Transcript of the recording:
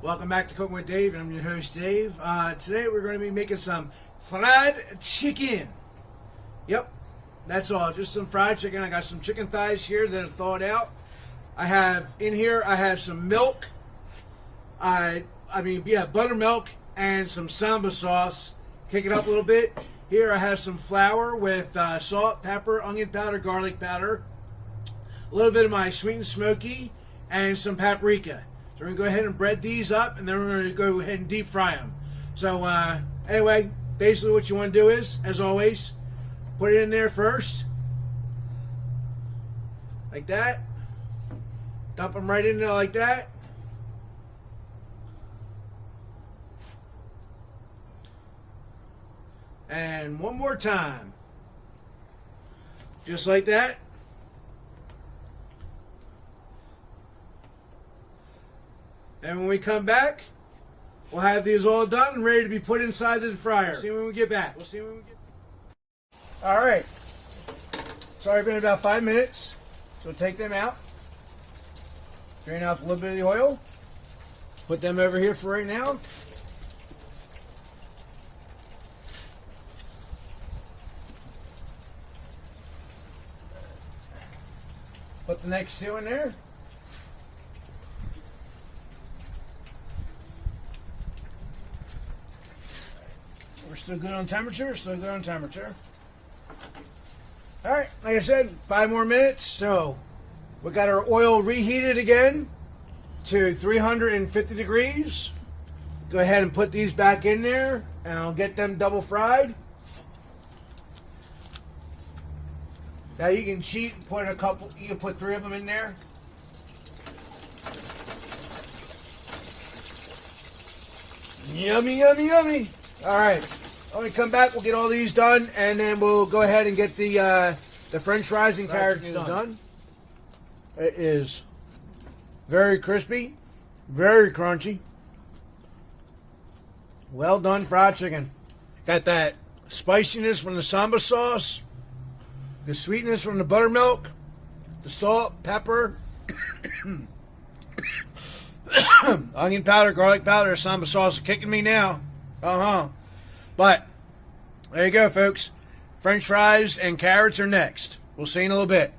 Welcome back to Cooking with Dave, and I'm your host Dave. Today we're going to be making some fried chicken. Yep, that's all, just some fried chicken. I got some chicken thighs here that are thawed out. I have some milk, buttermilk and some Samba sauce. Kick it up a little bit. Here I have some flour with salt, pepper, onion powder, garlic powder, a little bit of my sweet and smoky, and some paprika. So we're going to go ahead and bread these up, and then we're going to go ahead and deep fry them. So anyway, basically what you want to do is, as always, put it in there first, like that. Dump them right in there like that. And one more time, just like that. And when we come back, we'll have these all done and ready to be put inside the fryer. We'll see when we get back. All right. Sorry, been about 5 minutes. So take them out. Drain off a little bit of the oil. Put them over here for right now. Put the next two in there. We're still good on temperature, Alright, like I said, 5 more minutes. So, we got our oil reheated again to 350 degrees. Go ahead and put these back in there, and I'll get them double fried. Now you can cheat and put you can put 3 of them in there. Yummy, yummy, yummy. Alright. When we come back, we'll get all these done, and then we'll go ahead and get the french fries and carrots done. It is very crispy, very crunchy. Well done fried chicken. Got that spiciness from the Samba sauce, the sweetness from the buttermilk, the salt, pepper, onion powder, garlic powder, Samba sauce is kicking me now. But there you go, folks. French fries and carrots are next. We'll see you in a little bit.